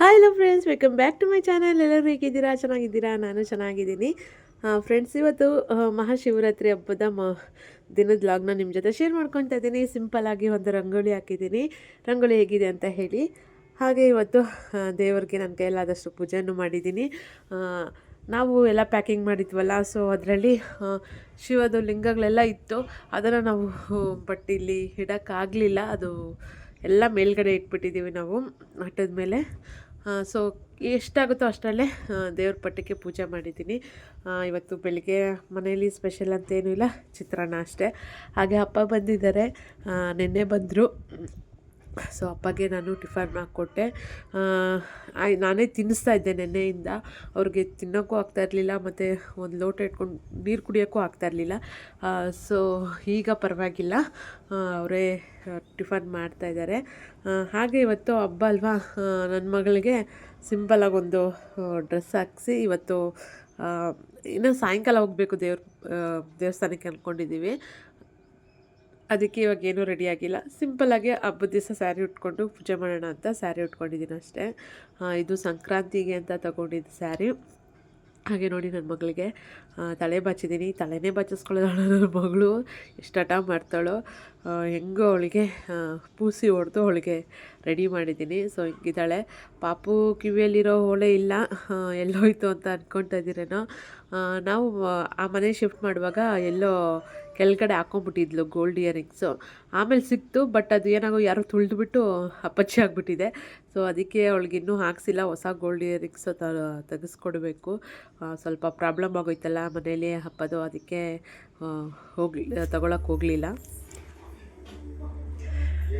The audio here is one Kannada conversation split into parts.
Hi hello friends, welcome back to my channel. ಎಲ್ಲರೂ ಹೇಗಿದ್ದೀರಾ? ಚೆನ್ನಾಗಿದ್ದೀರಾ? ನಾನು ಚೆನ್ನಾಗಿದ್ದೀನಿ ಫ್ರೆಂಡ್ಸ್. ಇವತ್ತು ಮಹಾಶಿವರಾತ್ರಿ ಹಬ್ಬದ ದಿನದ ವ್ಲಾಗ್ನ ನಿಮ್ಮ ಜೊತೆ ಶೇರ್ ಮಾಡ್ಕೊತಾ ಇದ್ದೀನಿ. ಸಿಂಪಲ್ಲಾಗಿ ಒಂದು ರಂಗೋಲಿ ಹಾಕಿದ್ದೀನಿ. ರಂಗೋಲಿ ಹೇಗಿದೆ ಅಂತ ಹೇಳಿ. ಹಾಗೆ ಇವತ್ತು ದೇವರಿಗೆ ನನ್ನ ಕೈಯಲ್ಲಾದಷ್ಟು ಪೂಜೆಯನ್ನು ಮಾಡಿದ್ದೀನಿ. ನಾವು ಎಲ್ಲ ಪ್ಯಾಕಿಂಗ್ ಮಾಡಿದ್ವಲ್ಲ, ಸೊ ಅದರಲ್ಲಿ ಶಿವದ ಲಿಂಗಗಳೆಲ್ಲ ಇತ್ತು. ಅದನ್ನು ನಾವು ಬಟ್ಟಿಲಿ ಇಡೋಕ್ಕಾಗಲಿಲ್ಲ. ಅದು ಎಲ್ಲ ಮೇಲ್ಗಡೆ ಇಟ್ಬಿಟ್ಟಿದ್ದೀವಿ ನಾವು ಮಠದ ಮೇಲೆ. ಸೊ ಎಷ್ಟಾಗುತ್ತೋ ಅಷ್ಟರಲ್ಲೇ ದೇವ್ರ ಪಟ್ಟಕ್ಕೆ ಪೂಜೆ ಮಾಡಿದ್ದೀನಿ. ಇವತ್ತು ಬೆಳಿಗ್ಗೆ ಮನೆಯಲ್ಲಿ ಸ್ಪೆಷಲ್ ಅಂತೇನೂ ಇಲ್ಲ, ಚಿತ್ರಾನ್ನ ಅಷ್ಟೇ. ಹಾಗೆ ಅಪ್ಪ ಬಂದಿದ್ದಾರೆ, ನಿನ್ನೆ ಬಂದರು. ಸೊ ಅಪ್ಪಗೆ ನಾನು ಟಿಫನ್ ಮಾಡಿಕೊಟ್ಟೆ. ನಾನೇ ತಿನ್ನಿಸ್ತಾ ಇದ್ದೆ ನೆನ್ನೆಯಿಂದ. ಅವ್ರಿಗೆ ತಿನ್ನೋಕ್ಕೂ ಆಗ್ತಾಯಿರಲಿಲ್ಲ, ಮತ್ತು ಒಂದು ಲೋಟ ಇಟ್ಕೊಂಡು ನೀರು ಕುಡಿಯೋಕ್ಕೂ ಆಗ್ತಾಯಿರಲಿಲ್ಲ. ಸೊ ಈಗ ಪರವಾಗಿಲ್ಲ, ಅವರೇ ಟಿಫನ್ ಮಾಡ್ತಾಯಿದ್ದಾರೆ. ಹಾಗೆ ಇವತ್ತು ಹಬ್ಬ ಅಲ್ವಾ, ನನ್ನ ಮಗಳಿಗೆ ಸಿಂಪಲಾಗಿ ಒಂದು ಡ್ರೆಸ್ ಹಾಕಿಸಿ ಇವತ್ತು ಇನ್ನು ಸಾಯಂಕಾಲ ಹೋಗಬೇಕು ದೇವಸ್ಥಾನಕ್ಕೆ ಅಂದ್ಕೊಂಡಿದ್ದೀವಿ. ಅದಕ್ಕೆ ಇವಾಗ ಏನೂ ರೆಡಿಯಾಗಿಲ್ಲ. ಸಿಂಪಲ್ಲಾಗಿ ಹಬ್ಬದ ದಿವಸ ಸ್ಯಾರಿ ಉಟ್ಕೊಂಡು ಪೂಜೆ ಮಾಡೋಣ ಅಂತ ಸ್ಯಾರಿ ಉಟ್ಕೊಂಡಿದ್ದೀನಿ ಅಷ್ಟೇ. ಇದು ಸಂಕ್ರಾಂತಿಗೆ ಅಂತ ತಗೊಂಡಿದ್ದು ಸ್ಯಾರಿ. ಹಾಗೆ ನೋಡಿ, ನನ್ನ ಮಗಳಿಗೆ ತಲೆ ಬಾಚಿದ್ದೀನಿ. ತಲೆನೇ ಬಾಚಿಸ್ಕೊಳ್ಳೋದು ನನ್ನ ಮಗಳು, ಎಷ್ಟು ಹಠ ಮಾಡ್ತಾಳೋ. ಹೆಂಗೋ ಅವಳಿಗೆ ಪೂಸಿ ಹೊಡೆದು ಅವಳಿಗೆ ರೆಡಿ ಮಾಡಿದ್ದೀನಿ. ಸೊ ಹಿಂಗಿದ್ದಾಳೆ. ಪಾಪು ಕಿವಿಯಲ್ಲಿರೋ ಓಲೆ ಇಲ್ಲ, ಎಲ್ಲೋಯ್ತು ಅಂತ ಅಂದ್ಕೊಳ್ತಾ ಇದ್ದೀರೇನೋ. ನಾವು ಆ ಮನೆ ಶಿಫ್ಟ್ ಮಾಡುವಾಗ ಎಲ್ಲೋ ಕೆಳಗಡೆ ಹಾಕೊಂಡ್ಬಿಟ್ಟಿದ್ಲು ಗೋಲ್ಡ್ ಇಯರಿಂಗ್ಸು. ಆಮೇಲೆ ಸಿಕ್ತು, ಬಟ್ ಅದು ಏನಾಗೋ ಯಾರೋ ತುಳಿದ್ಬಿಟ್ಟು ಅಪ್ಪಚ್ಚಿ ಆಗಿಬಿಟ್ಟಿದೆ. ಸೊ ಅದಕ್ಕೆ ಅವಳಿಗೆ ಇನ್ನೂ ಹಾಕ್ಸಿಲ್ಲ. ಹೊಸ ಗೋಲ್ಡ್ ಇಯರಿಂಗ್ಸು ತೆಗೆಸ್ಕೊಡ್ಬೇಕು. ಸ್ವಲ್ಪ ಪ್ರಾಬ್ಲಮ್ ಆಗೋಯ್ತಲ್ಲ ಮನೇಲಿ ಹಬ್ಬದು, ಅದಕ್ಕೆ ತಗೊಳಕ್ಕೆ ಹೋಗಲಿಲ್ಲ.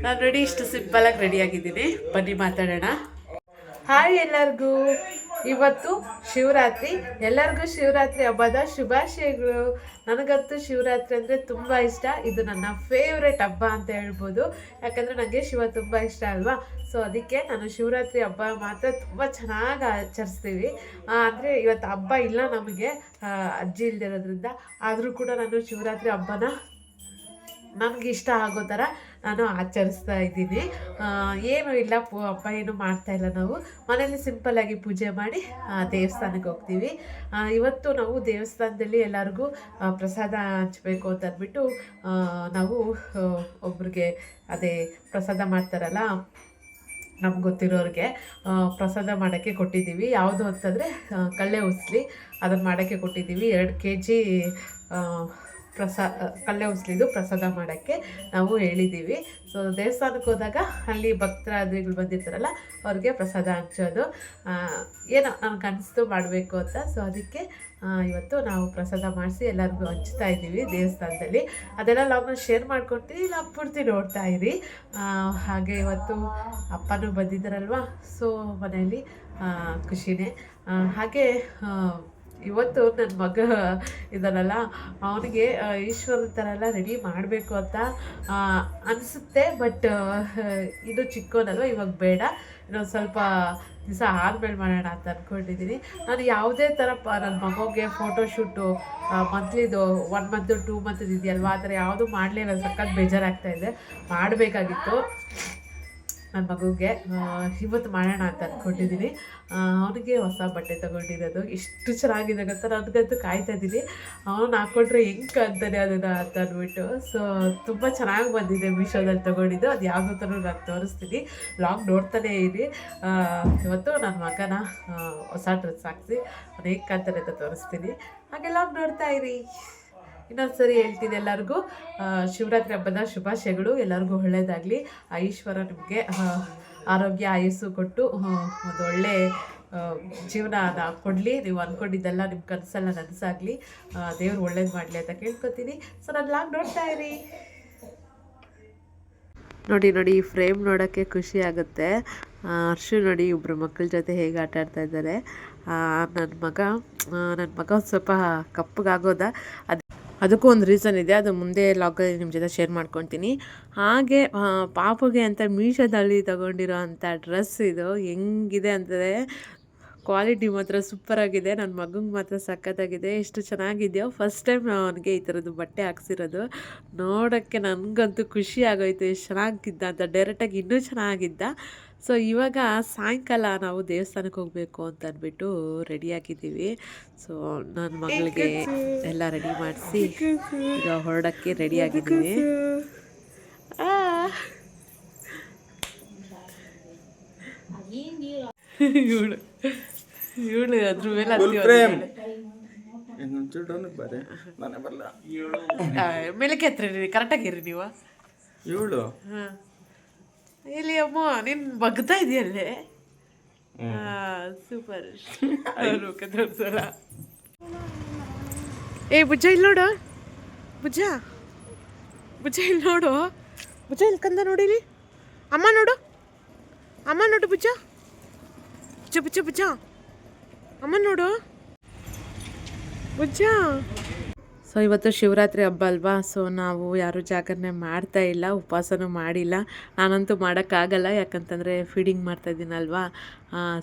ನಾನು ಇಷ್ಟು ಸಿಂಪಲಾಗಿ ರೆಡಿಯಾಗಿದ್ದೀನಿ. ಬನ್ನಿ ಮಾತಾಡೋಣ. ಹಾಯ್ ಎಲ್ಲರಿಗೂ. ಇವತ್ತು ಶಿವರಾತ್ರಿ. ಎಲ್ಲರಿಗೂ ಶಿವರಾತ್ರಿ ಹಬ್ಬದ ಶುಭಾಶಯಗಳು. ನನಗಂತೂ ಶಿವರಾತ್ರಿ ಅಂದರೆ ತುಂಬ ಇಷ್ಟ. ಇದು ನನ್ನ ಫೇವ್ರೆಟ್ ಹಬ್ಬ ಅಂತ ಹೇಳ್ಬೋದು, ಯಾಕಂದರೆ ನನಗೆ ಶಿವ ತುಂಬ ಇಷ್ಟ ಅಲ್ವಾ. ಸೊ ಅದಕ್ಕೆ ನಾನು ಶಿವರಾತ್ರಿ ಹಬ್ಬ ಮಾತ್ರ ತುಂಬ ಚೆನ್ನಾಗಿ ಆಚರಿಸ್ತೀವಿ. ಅಂದರೆ ಇವತ್ತು ಹಬ್ಬ ಇಲ್ಲ ನಮಗೆ, ಅಜ್ಜಿ ಇಲ್ದಿರೋದ್ರಿಂದ. ಆದರೂ ಕೂಡ ನಾನು ಶಿವರಾತ್ರಿ ಹಬ್ಬನ ನನಗೆ ಇಷ್ಟ ಆಗೋ ಥರ ನಾನು ಆಚರಿಸ್ತಾ ಇದ್ದೀನಿ. ಏನೂ ಇಲ್ಲ, ಹಬ್ಬ ಏನೂ ಮಾಡ್ತಾಯಿಲ್ಲ. ನಾವು ಮನೇಲಿ ಸಿಂಪಲ್ಲಾಗಿ ಪೂಜೆ ಮಾಡಿ ದೇವಸ್ಥಾನಕ್ಕೆ ಹೋಗ್ತೀವಿ. ಇವತ್ತು ನಾವು ದೇವಸ್ಥಾನದಲ್ಲಿ ಎಲ್ಲರಿಗೂ ಪ್ರಸಾದ ಹಂಚಬೇಕು ಅಂತ ಅಂದ್ಬಿಟ್ಟು ನಾವು ಒಬ್ರಿಗೆ ಅದೇ ಪ್ರಸಾದ ಮಾಡ್ತಾರಲ್ಲ, ನಮ್ಗೆ ಗೊತ್ತಿರೋರಿಗೆ ಪ್ರಸಾದ ಮಾಡೋಕ್ಕೆ ಕೊಟ್ಟಿದ್ದೀವಿ. ಯಾವುದು ಅಂತಂದರೆ ಕಳ್ಳೆ ಉಸ್ಲಿ, ಅದನ್ನು ಮಾಡೋಕ್ಕೆ ಕೊಟ್ಟಿದ್ದೀವಿ. 2 kg ಕಳ್ಳೆ ಉಸ್ಲಿದು ಪ್ರಸಾದ ಮಾಡೋಕ್ಕೆ ನಾವು ಹೇಳಿದ್ದೀವಿ. ಸೊ ದೇವಸ್ಥಾನಕ್ಕೆ ಹೋದಾಗ ಅಲ್ಲಿ ಭಕ್ತರಾದಿಗಳು ಬಂದಿರ್ತಾರಲ್ಲ, ಅವ್ರಿಗೆ ಪ್ರಸಾದ ಹಂಚೋದು ಏನೋ ನನಗೆ ಅನಿಸ್ತು ಮಾಡಬೇಕು ಅಂತ. ಸೊ ಅದಕ್ಕೆ ಇವತ್ತು ನಾವು ಪ್ರಸಾದ ಮಾಡಿಸಿ ಎಲ್ಲರಿಗೂ ಹಂಚ್ತಾ ಇದ್ದೀವಿ ದೇವಸ್ಥಾನದಲ್ಲಿ. ಅದೆಲ್ಲ ಲಾಗ್ನ ಶೇರ್ ಮಾಡ್ಕೊಡ್ತೀನಿ, ನಾವು ಪೂರ್ತಿ ನೋಡ್ತಾ ಇರಿ. ಹಾಗೆ ಇವತ್ತು ಅಪ್ಪನೂ ಬಂದಿದ್ದಾರಲ್ವ, ಸೊ ಮನೆಯಲ್ಲಿ ಖುಷಿನೇ. ಹಾಗೆ ಇವತ್ತು ನನ್ನ ಮಗ ಇದನ್ನಲ್ಲ, ಅವನಿಗೆ ಈಶ್ವರನ ಥರ ಎಲ್ಲ ರೆಡಿ ಮಾಡಬೇಕು ಅಂತ ಅನಿಸುತ್ತೆ. ಬಟ್ ಇದು ಚಿಕ್ಕವನಲ್ವ, ಇವಾಗ ಬೇಡ, ಇನ್ನೊಂದು ಸ್ವಲ್ಪ ದಿವಸ ಆದಮೇಲೆ ಮಾಡೋಣ ಅಂತ ಅಂದ್ಕೊಂಡಿದ್ದೀನಿ. ನಾನು ಯಾವುದೇ ಥರ ನನ್ನ ಮಗುಗೆ ಫೋಟೋಶೂಟು ಮಂತ್ಲಿದು 1 ಮಂತ್ 2 ಮಂತ್ ಇದೆಯಲ್ವ, ಆ ಥರ ಯಾವುದೂ ಮಾಡಲಿಲ್ಲ. ಸಖತ್ ಬೇಜಾರಾಗ್ತಾಯಿದೆ. ಮಾಡಬೇಕಾಗಿತ್ತು ನನ್ನ ಮಗುಗೆ. ಇವತ್ತು ಮಾಡೋಣ ಅಂತ ಅಂದ್ಕೊಂಡಿದ್ದೀನಿ. ಅವನಿಗೆ ಹೊಸ ಬಟ್ಟೆ ತೊಗೊಂಡಿರೋದು ಎಷ್ಟು ಚೆನ್ನಾಗಿದೆ ಗೊತ್ತಾ. ನನಗಂತೂ ಕಾಯ್ತಾ ಇದ್ದೀನಿ, ಅವನು ಹಾಕ್ಕೊಂಡ್ರೆ ಹೆಂಗೆ ಕಾಣ್ತಾನೆ ಅದನ್ನು ಅಂತ ಅಂದ್ಬಿಟ್ಟು. ಸೊ ತುಂಬ ಚೆನ್ನಾಗಿ ಬಂದಿದೆ ಮೀಶೋದಲ್ಲಿ ತೊಗೊಂಡಿದ್ದು. ಅದು ಯಾವುದೋ ಥರ ನಾನು ತೋರಿಸ್ತೀನಿ, ಲಾಗ್ ನೋಡ್ತಾನೇ ಇರಿ. ಇವತ್ತು ನನ್ನ ಮಗನ ಹೊಸ ಡ್ರೆಸ್ ಹಾಕಿಸಿ ಅವ್ನು ಹೇಗೆ ಕಾಣ್ತಾನೆ ಅಂತ ತೋರಿಸ್ತೀನಿ. ಹಾಗೆ ಲಾಗ್ ನೋಡ್ತಾ ಇರಿ. ಇನ್ನೊಂದು ಸರಿ ಹೇಳ್ತೀನಿ, ಎಲ್ಲರಿಗೂ ಶಿವರಾತ್ರಿ ಹಬ್ಬದ ಶುಭಾಶಯಗಳು. ಎಲ್ಲರಿಗೂ ಒಳ್ಳೆಯದಾಗಲಿ. ಈಶ್ವರ ನಿಮಗೆ ಆರೋಗ್ಯ ಆಯಸ್ಸು ಕೊಟ್ಟು ಒಂದು ಒಳ್ಳೆ ಜೀವನ ಕೊಡಲಿ. ನೀವು ಅಂದ್ಕೊಂಡಿದ್ದೆಲ್ಲ ನಿಮ್ಮ ಕನಸೆಲ್ಲ ನನಸಾಗಲಿ. ದೇವ್ರು ಒಳ್ಳೇದು ಮಾಡಲಿ ಅಂತ ಕೇಳ್ಕೊತೀನಿ. ಸೊ ನಾನು ಲಾಗ್ ನೋಡ್ತಾ ಇರಿ. ನೋಡಿ ಈ ಫ್ರೇಮ್ ನೋಡೋಕ್ಕೆ ಖುಷಿ ಆಗುತ್ತೆ. ಹರ್ಷು ನೋಡಿ, ಇಬ್ಬರು ಮಕ್ಕಳ ಜೊತೆ ಹೇಗೆ ಆಟ ಆಡ್ತಾ ಇದ್ದಾರೆ. ನನ್ನ ಮಗ ಒಂದು ಸ್ವಲ್ಪ ಕಪ್ಪಗಾಗೋದ, ಅದಕ್ಕೂ ಒಂದು ರೀಸನ್ ಇದೆ, ಅದು ಮುಂದೆ ಲಾಗಲ್ಲಿ ನಿಮ್ಮ ಜೊತೆ ಶೇರ್ ಮಾಡ್ಕೊತೀನಿ. ಹಾಗೆ ಪಾಪುಗೆ ಅಂತ ಮೀಶೋದಲ್ಲಿ ತೊಗೊಂಡಿರೋ ಅಂಥ ಡ್ರೆಸ್ ಇದು ಹೆಂಗಿದೆ ಅಂದರೆ ಕ್ವಾಲಿಟಿ ಮಾತ್ರ ಸೂಪರಾಗಿದೆ. ನನ್ನ ಮಗಂಗೆ ಮಾತ್ರ ಸಖತ್ತಾಗಿದೆ. ಎಷ್ಟು ಚೆನ್ನಾಗಿದೆಯೋ. ಫಸ್ಟ್ ಟೈಮ್ ಅವನಿಗೆ ಈ ಥರದ್ದು ಬಟ್ಟೆ ಹಾಕ್ಸಿರೋದು. ನೋಡೋಕ್ಕೆ ನನಗಂತೂ ಖುಷಿ ಆಗೋಯ್ತು, ಎಷ್ಟು ಚೆನ್ನಾಗಿದ್ದ ಅಂತ. ಡೈರೆಕ್ಟಾಗಿ ಇನ್ನೂ ಚೆನ್ನಾಗಿದ್ದ. ಸೊ ಇವಾಗ ಸಾಯಂಕಾಲ ನಾವು ದೇವಸ್ಥಾನಕ್ಕೆ ಹೋಗಬೇಕು ಅಂತ ಅಂದ್ಬಿಟ್ಟು ರೆಡಿಯಾಗಿದ್ದೀವಿ. ಸೊ ನನ್ನ ಮಗಳಿಗೆ ಎಲ್ಲ ರೆಡಿ ಮಾಡಿಸಿ ಈಗ ಹೊರಡೋಕ್ಕೆ ರೆಡಿಯಾಗಿದ್ದೀವಿ. ಇವಳು ಇವಳು ಅದ್ರ ಮೇಲೆ ಮೇಲಕ್ಕೆ ಹತ್ರಿ ಕರೆಕ್ಟಾಗಿರಿ ನೀವು. ಇವಳು ಹಾಂ ಎಲ್ಲಿ ಅಮ್ಮ ನೀನು ಬಗ್ತಾ ಇದೆಯಲ್ಲೇ. ಸೂಪರ್ ತೋರಿಸಲ್ಲ. ಏ ಬುಜ್ಜ ಇಲ್ಲಿ ನೋಡು, ಬುಜ್ಜ ಬುಜ್ಜ ಇಲ್ಲಿ ನೋಡು, ಬುಜ್ಜ ಇಲ್ಲಿ ಕಂದ ನೋಡಿಲಿ. ಅಮ್ಮ ನೋಡು, ಅಮ್ಮ ನೋಡು ಬುಜ್ಜ, ಬುಜ್ಜ ಬುಜ್ಜ ಬುಜ್ಜ ಅಮ್ಮ ನೋಡು ಬುಜ್ಜ. ಸೊ ಇವತ್ತು ಶಿವರಾತ್ರಿ ಹಬ್ಬ ಅಲ್ವಾ, ಸೊ ನಾವು ಯಾರೂ ಜಾಗರಣೆ ಮಾಡ್ತಾ ಇಲ್ಲ, ಉಪವಾಸನೂ ಮಾಡಿಲ್ಲ. ನಾನಂತೂ ಮಾಡೋಕ್ಕಾಗಲ್ಲ, ಯಾಕಂತಂದರೆ ಫೀಡಿಂಗ್ ಮಾಡ್ತಾಯಿದ್ದೀನಲ್ವಾ.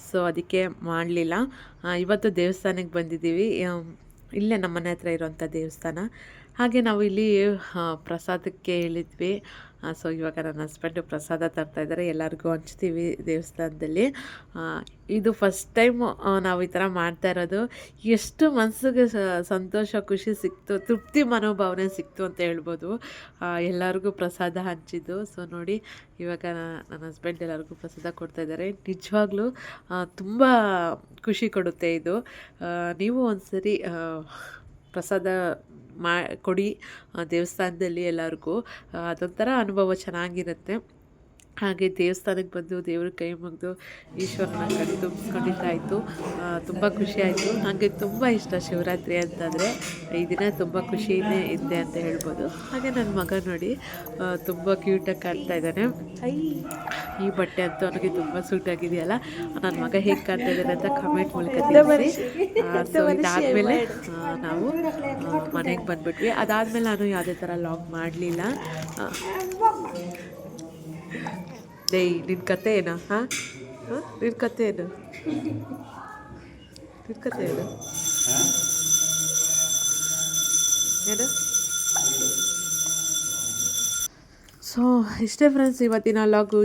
ಸೊ ಅದಕ್ಕೆ ಮಾಡಲಿಲ್ಲ. ಇವತ್ತು ದೇವಸ್ಥಾನಕ್ಕೆ ಬಂದಿದ್ದೀವಿ, ಇಲ್ಲೇ ನಮ್ಮ ಮನೆ ಹತ್ರ ಇರೋಂಥ ದೇವಸ್ಥಾನ. ಹಾಗೆ ನಾವು ಇಲ್ಲಿ ಪ್ರಸಾದಕ್ಕೆ ಹೇಳಿದ್ವಿ. ಸೊ ಇವಾಗ ನನ್ನ ಹಸ್ಬೆಂಡು ಪ್ರಸಾದ ತರ್ತಾಯಿದ್ದಾರೆ, ಎಲ್ಲರಿಗೂ ಹಂಚ್ತೀವಿ ದೇವಸ್ಥಾನದಲ್ಲಿ. ಇದು ಫಸ್ಟ್ ಟೈಮು ನಾವು ಈ ಥರ ಮಾಡ್ತಾ ಇರೋದು. ಎಷ್ಟು ಮನಸ್ಸಿಗೆ ಸಂತೋಷ, ಖುಷಿ ಸಿಕ್ತು, ತೃಪ್ತಿ ಮನೋಭಾವನೆ ಸಿಕ್ತು ಅಂತ ಹೇಳ್ಬೋದು ಎಲ್ಲರಿಗೂ ಪ್ರಸಾದ ಹಂಚಿದ್ದು. ಸೊ ನೋಡಿ ಇವಾಗ ನನ್ನ ಹಸ್ಬೆಂಡ್ ಎಲ್ಲರಿಗೂ ಪ್ರಸಾದ ಕೊಡ್ತಾಯಿದ್ದಾರೆ. ನಿಜವಾಗ್ಲೂ ತುಂಬ ಖುಷಿ ಕೊಡುತ್ತೆ ಇದು. ನೀವು ಒಂದ್ಸರಿ ಪ್ರಸಾದ ಕೊಡಿ ದೇವಸ್ಥಾನದಲ್ಲಿ ಎಲ್ಲರಿಗೂ, ಅದೊಂಥರ ಅನುಭವ ಚೆನ್ನಾಗಿರುತ್ತೆ. ಹಾಗೆ ದೇವಸ್ಥಾನಕ್ಕೆ ಬಂದು ದೇವ್ರ ಕೈ ಮುಗಿದು ಈಶ್ವರನ ಕಣ್ಣು ತುಂಬಿಸ್ಕೊಂಡಿದ್ದಾಯಿತು. ತುಂಬ ಖುಷಿಯಾಯಿತು. ನನಗೆ ತುಂಬ ಇಷ್ಟ ಶಿವರಾತ್ರಿ ಅಂತಂದರೆ, ಈ ದಿನ ತುಂಬ ಖುಷಿಯೇ ಇದೆ ಅಂತ ಹೇಳ್ಬೋದು. ಹಾಗೆ ನನ್ನ ಮಗ ನೋಡಿ ತುಂಬ ಕ್ಯೂಟಾಗಿ ಕಾಣ್ತಾ ಇದ್ದಾನೆ. ಈ ಬಟ್ಟೆ ಅಂತೂ ನನಗೆ ತುಂಬ ಸೂಟಾಗಿದೆಯಲ್ಲ. ನನ್ನ ಮಗ ಹೇಗೆ ಕಾಣ್ತಾ ಇದ್ದಾರೆ ಅಂತ ಕಮೆಂಟ್ ಮೂಲಕ ತಿಳಿಸಿ. ಸೊ ಇದಾದಮೇಲೆ ನಾವು ಮನೆಗೆ ಬಂದುಬಿಟ್ವಿ. ಅದಾದಮೇಲೆ ನಾನು ಯಾವುದೇ ಥರ ಲಾಗ್ ಮಾಡಲಿಲ್ಲ. ನಿನ್ನ ಕತೆ ಏನಾ? ಹಾಂ ಹಾಂ ನಿನ್ನ ಕತೆ ಏನು? ನಿನ್ನ ಕತೆ ಏನು ಏನು? ಸೊ ಇಷ್ಟೇ ಫ್ರೆಂಡ್ಸ್ ಇವತ್ತಿನ ಲಾಗು.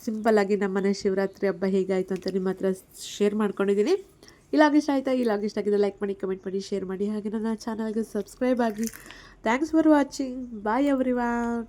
ಸಿಂಪಲ್ಲಾಗಿ ನಮ್ಮನೆ ಶಿವರಾತ್ರಿ ಹಬ್ಬ ಹೇಗಾಯಿತು ಅಂತ ನಿಮ್ಮ ಹತ್ರ ಶೇರ್ ಮಾಡ್ಕೊಂಡಿದ್ದೀನಿ. ಈ ಲಾಗ್ ಇಷ್ಟ ಆಯಿತಾ? ಈ ಲಾಗ್ ಇಷ್ಟ ಆಗಿದೆ ಲೈಕ್ ಮಾಡಿ, ಕಮೆಂಟ್ ಮಾಡಿ, ಶೇರ್ ಮಾಡಿ. ಹಾಗೆ ನನ್ನ ಚಾನಲ್ಗೆ ಸಬ್ಸ್ಕ್ರೈಬ್ ಆಗಿ. Thanks for watching. Bye everyone.